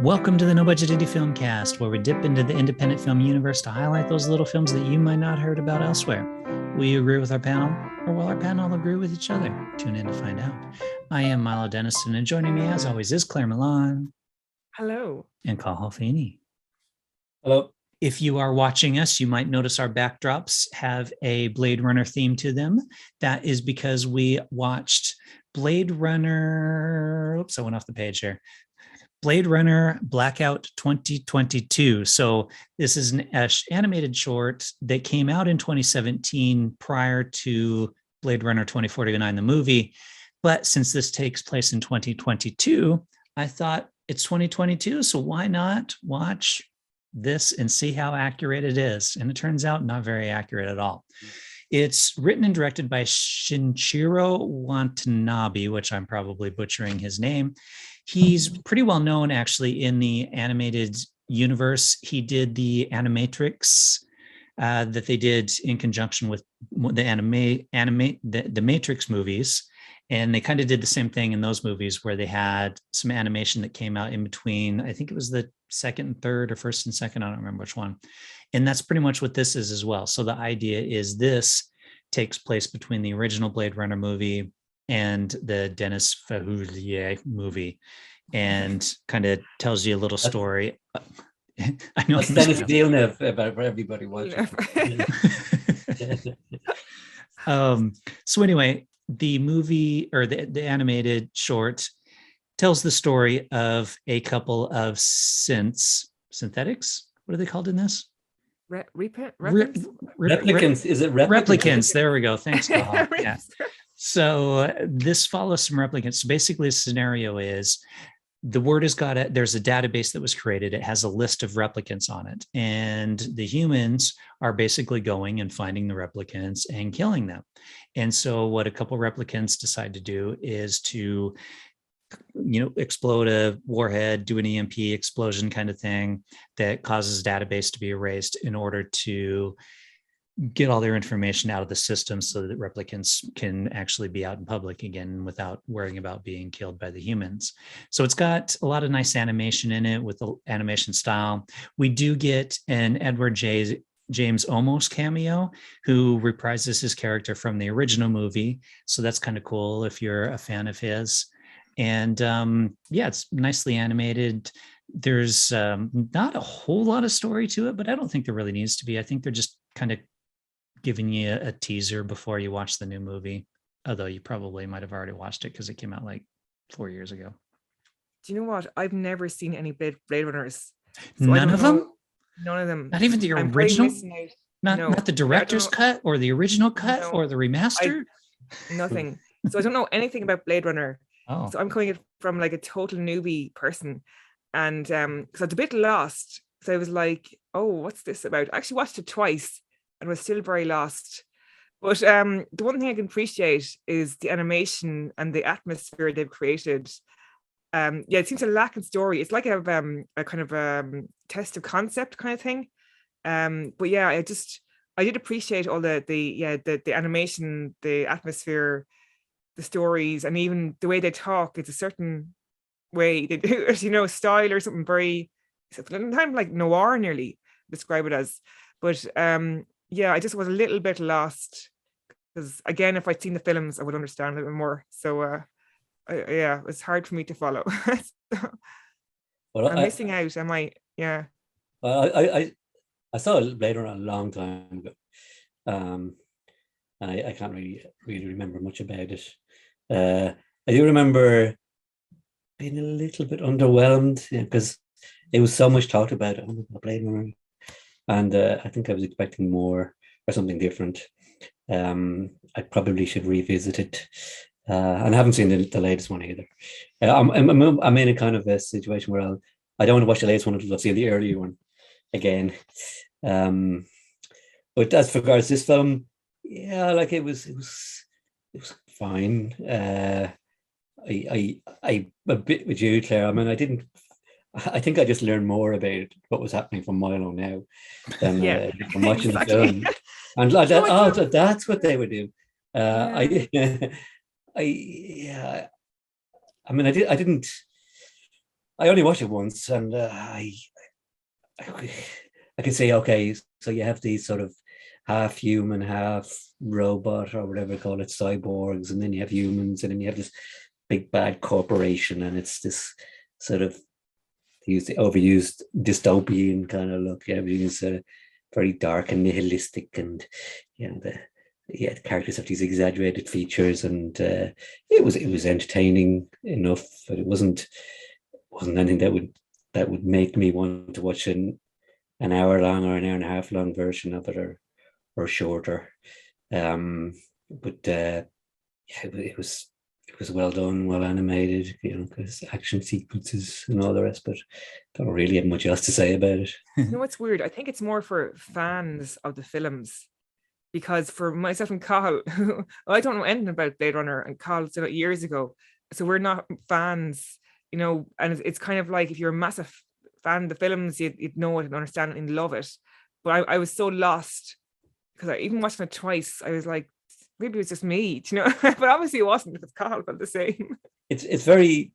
Welcome to the No Budget Filmcast, where we dip into the independent film universe to highlight those little films that you might not have heard about elsewhere. We agree with our panel, or will our panel agree with each other? Tune in to find out. I am Milo Dennison, and joining me as always is Claire Milan. Hello. And Cathal Feeney. Hello. If you are watching us, you might notice our backdrops have a Blade Runner theme to them. That is because we watched Blade Runner. Oops, I went off the page here. Blade Runner Blackout 2022. So this is an animated short that came out in 2017 prior to Blade Runner 2049, the movie. But since this takes place in 2022, I thought it's 2022, so why not watch this and see how accurate it is? And it turns out not very accurate at all. It's written and directed by Shinichiro Watanabe, which I'm probably butchering his name. He's pretty well known actually in the animated universe. He did the Animatrix that they did in conjunction with the Matrix movies. And they kind of did the same thing in those movies where they had some animation that came out in between. I think it was the second and third, or first and second. I don't remember which one. And that's pretty much what this is as well. So the idea is this takes place between the original Blade Runner movie and the Denis Villeneuve movie, and kind of tells you a little story. I know that's Denis Villeneuve about everybody watching. So anyway, the movie, or the animated short, tells the story of a couple of synthetics. What are they called in this? Replicants. Is it replicants? Replicants. There we go. Thanks, Cathal. Yeah. So this follows some replicants. So basically, the scenario is the word has got it. There's a database that was created. It has a list of replicants on it, and the humans are basically going and finding the replicants and killing them. And so what a couple replicants decide to do is to, explode a warhead, do an EMP explosion kind of thing that causes database to be erased in order to get all their information out of the system so that replicants can actually be out in public again without worrying about being killed by the humans. So it's got a lot of nice animation in it with the animation style. We do get an Edward James Olmos cameo, who reprises his character from the original movie. So that's kind of cool if you're a fan of his. And it's nicely animated. There's not a whole lot of story to it, but I don't think there really needs to be. I think they're just kind of giving you a teaser before you watch the new movie, although you probably might have already watched it because it came out like 4 years ago. Do you know what? I've never seen any Blade Runners. So none of them? None of them. Not even the original? Not the director's cut or the original cut or the remaster? Nothing. So I don't know anything about Blade Runner. Oh. So I'm coming from like a total newbie person. And so I was a bit lost. So I was like, oh, what's this about? I actually watched it twice and was still very lost. But the one thing I can appreciate is the animation and the atmosphere they've created. It seems to lack in story. It's like a kind of test of concept kind of thing. But yeah, I did appreciate all the animation, the atmosphere, the stories, and even the way they talk. It's a certain way they do it, style or something very, kind of like noir nearly, describe it as. But I just was a little bit lost because, again, if I'd seen the films, I would understand a little bit more. So it was hard for me to follow. I'm missing out. Am I? Yeah. I saw Blade Runner a long time ago, and I can't really remember much about it. I do remember being a little bit underwhelmed because it was so much talked about it on Blade Runner, and I think I was expecting more or something different. I probably should revisit it. And I haven't seen the latest one either. I'm in a kind of a situation where I don't want to watch the latest one until I've seen the earlier one again. But as regards this film, like it was fine. I a bit with you, Claire. I mean, I think I just learned more about what was happening from Milo now than from watching the film. And that's what they would do. I didn't I only watched it once, and I could say, okay, so you have these sort of half human, half robot, or whatever you call it, cyborgs, and then you have humans, and then you have this big bad corporation, and it's this sort of overused dystopian kind of look. Everything is very dark and nihilistic, and the characters have these exaggerated features, and it was entertaining enough, but it wasn't anything that would make me want to watch an hour long or an hour and a half long version of it, or shorter. But it was well done, well animated, because action sequences and all the rest, but don't really have much else to say about it. You know what's weird? I think it's more for fans of the films, because for myself and Carl, I don't know anything about Blade Runner, and Carl said it years ago, so we're not fans, and it's kind of like if you're a massive fan of the films, you'd know it and understand it and love it. But I was so lost, because I even watched it twice. I was like, maybe it was just me, but obviously it wasn't, because Carl felt the same. It's very,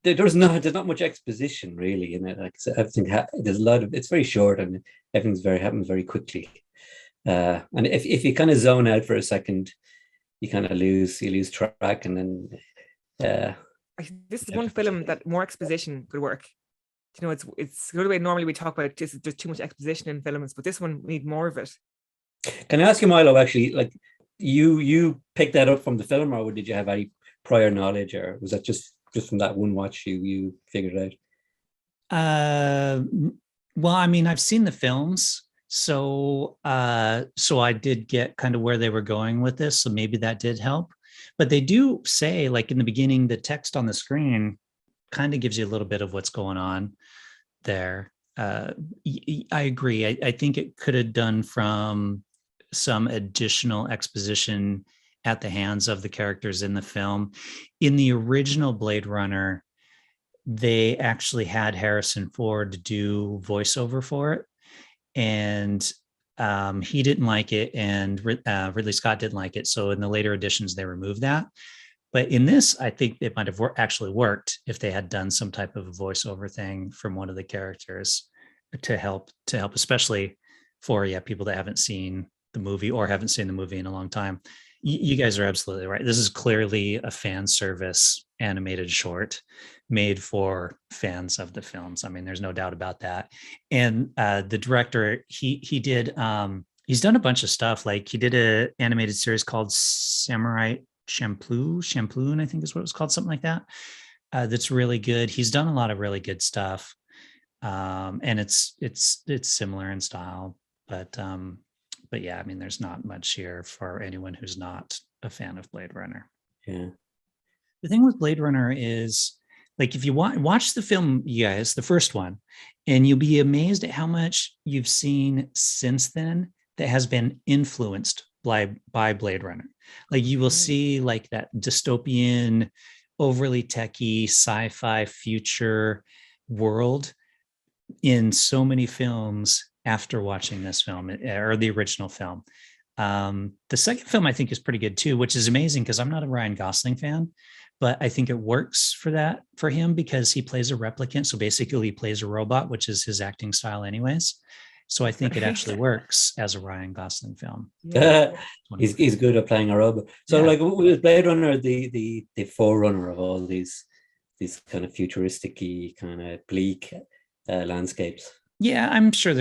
there's not much exposition really in it. Like, so everything there's a lot of, it's very short, and everything's happens very quickly. And if you kind of zone out for a second, you kind of lose track, and then this is one film that more exposition could work. It's the way normally we talk about just there's too much exposition in films, but this one we need more of it. Can I ask you, Milo, actually, like you picked that up from the film, or did you have any prior knowledge, or was that just from that one watch you figured out? Well, I mean, I've seen the films, so I did get kind of where they were going with this, so maybe that did help. But they do say, like in the beginning, the text on the screen kind of gives you a little bit of what's going on there. I agree. I think it could have done from some additional exposition at the hands of the characters in the film. In the original Blade Runner, they actually had Harrison Ford do voiceover for it, and he didn't like it, and Ridley Scott didn't like it. So in the later editions, they removed that. But in this, I think it might have actually worked if they had done some type of a voiceover thing from one of the characters to help, especially for people that haven't seen the movie or haven't seen the movie in a long time. You guys are absolutely right. This is clearly a fan service animated short made for fans of the films. I mean, there's no doubt about that. And the director, he did, he's done a bunch of stuff. Like he did an animated series called Samurai Champloo, I think is what it was called, something like that. That's really good. He's done a lot of really good stuff, and it's similar in style. But yeah, I mean, there's not much here for anyone who's not a fan of Blade Runner. Yeah. The thing with Blade Runner is, like, if you watch the film, you guys, the first one, and you'll be amazed at how much you've seen since then that has been influenced by Blade Runner. Like you will see like that dystopian, overly techie, sci-fi future world in so many films after watching this film, or the original film. The second film I think is pretty good too, which is amazing because I'm not a Ryan Gosling fan, but I think it works for him because he plays a replicant. So basically he plays a robot, which is his acting style anyways. So I think it actually works as a Ryan Gosling film. Yeah. He's good at playing a robot. So like with Blade Runner, the forerunner of all these kind of futuristic-y, kind of bleak landscapes. Yeah, I'm sure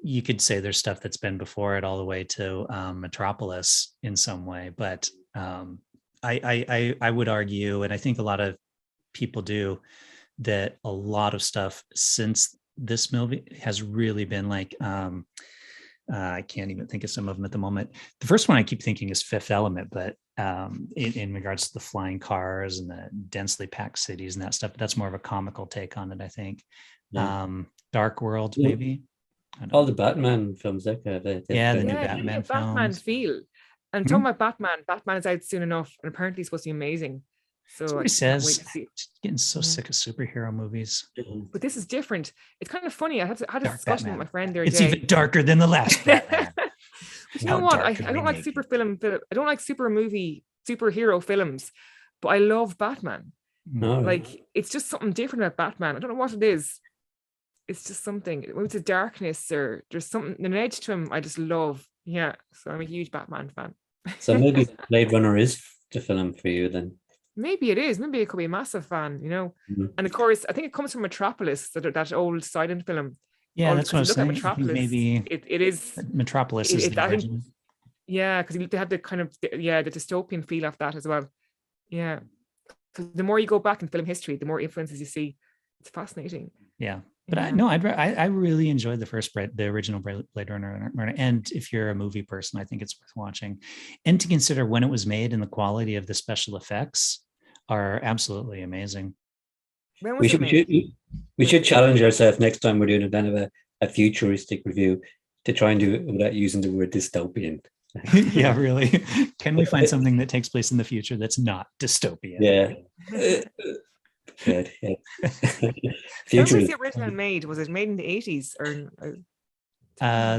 you could say there's stuff that's been before it all the way to Metropolis in some way, but I would argue, and I think a lot of people do, that a lot of stuff since this movie has really been like, I can't even think of some of them at the moment. The first one I keep thinking is Fifth Element, but in regards to the flying cars and the densely packed cities and that stuff, but that's more of a comical take on it, I think. Yeah. Dark World, maybe. All the Batman films, the new Batman films. Batman feel. And talking about Batman is out soon enough, and apparently it's supposed to be amazing. So he says, getting so sick of superhero movies. But this is different. It's kind of funny. I had a discussion with my friend there. It's even darker than the last Batman. But you know what? I don't like superhero films, but I love Batman. No, Like, it's just something different about Batman. I don't know what it is. It's just something. Maybe it's a darkness, or there's something, an edge to him I just love. Yeah, so I'm a huge Batman fan. so maybe Blade Runner is the film for you then. Maybe it is. Maybe it could be a massive fan, Mhm. And of course, I think it comes from Metropolis, that old silent film. Yeah, that's what I was Look at saying. I think Metropolis. maybe It is. Metropolis is the original. Yeah, because they have the kind of the dystopian feel of that as well. Yeah, because the more you go back in film history, the more influences you see. It's fascinating. Yeah. But I really enjoyed the original Blade Runner. And if you're a movie person, I think it's worth watching. And to consider when it was made and the quality of the special effects are absolutely amazing. When was it made? We should challenge ourselves next time we're doing a kind of a futuristic review to try and do it without using the word dystopian. Yeah, really. Can we find something that takes place in the future that's not dystopian? Yeah. Good. Yeah. When was the original made? Was it made in the 80s or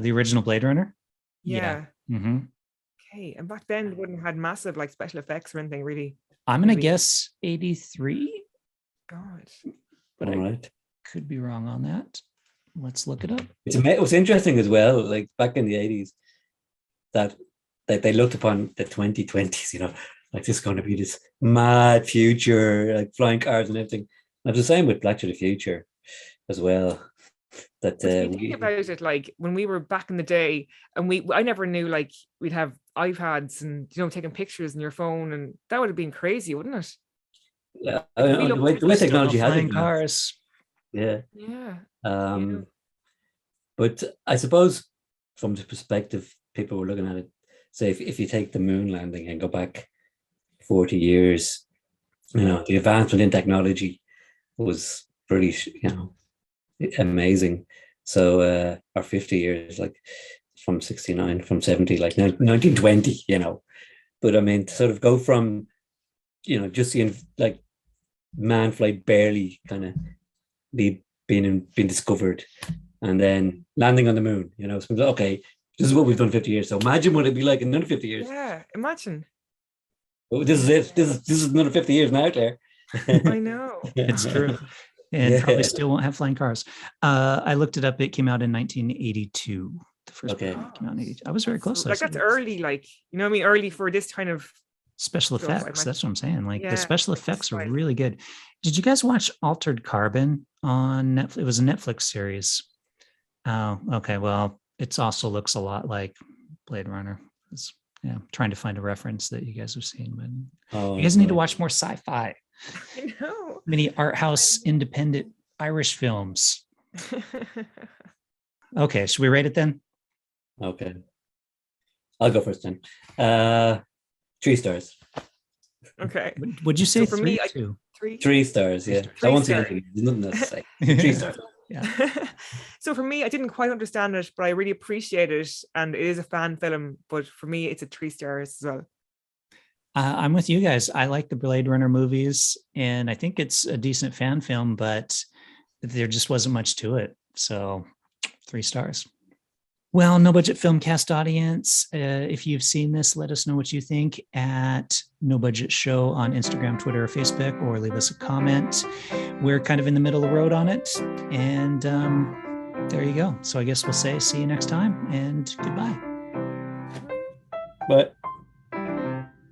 the original Blade Runner? Yeah. Mm-hmm. Okay. And back then it wouldn't have had massive like special effects or anything really. I'm gonna guess 83. God. But I could be wrong on that. Let's look it up. It was interesting as well, like back in the 80s, that they looked upon the 2020s, like this is going to be this mad future, like flying cars and everything. And it's the same with Back to the Future as well. That think about it, like when we were back in the day, and I never knew like we'd have iPads and taking pictures in your phone, and that would have been crazy, wouldn't it? Yeah, the way technology has flying cars. Yeah. Yeah. But I suppose from the perspective people were looking at it, say if you take the moon landing and go back 40 years, the advancement in technology was pretty, amazing. So or 50 years, like from 69, from 70, like 1920, But I mean, to sort of go from, just seeing like man flight barely kind of being discovered, and then landing on the moon, so okay, this is what we've done 50 years. So imagine what it'd be like in another 50 years. Yeah, imagine. Well, this is it. This is another 50 years now out there. I know. It's true. And probably still won't have flying cars. I looked it up. It came out in 1982. The first came out in 1982. I was very close. Like that's early, like, early for this kind of special effects. That's what I'm saying. Like the special effects are right. really good. Did you guys watch Altered Carbon on Netflix? It was a Netflix series. Oh, okay. Well, it also looks a lot like Blade Runner. I'm trying to find a reference that you guys have seen, but you guys need to watch more sci-fi. I know. Many art house independent Irish films. Okay, should we rate it then? Okay. I'll go first then. 3 stars. Okay. Would you say for 3 me, or 2? 3 stars, yeah. I won't say anything. There's nothing else to say. 3 stars. Yeah. So for me, I didn't quite understand it, but I really appreciate it. And it is a fan film, but for me, it's a 3 stars as well. I'm with you guys. I like the Blade Runner movies, and I think it's a decent fan film, but there just wasn't much to it. So 3 stars. Well, No Budget Filmcast audience, if you've seen this, let us know what you think at No Budget Show on Instagram, Twitter, or Facebook, or leave us a comment. We're kind of in the middle of the road on it. And there you go. So I guess we'll say see you next time, and goodbye. Bye.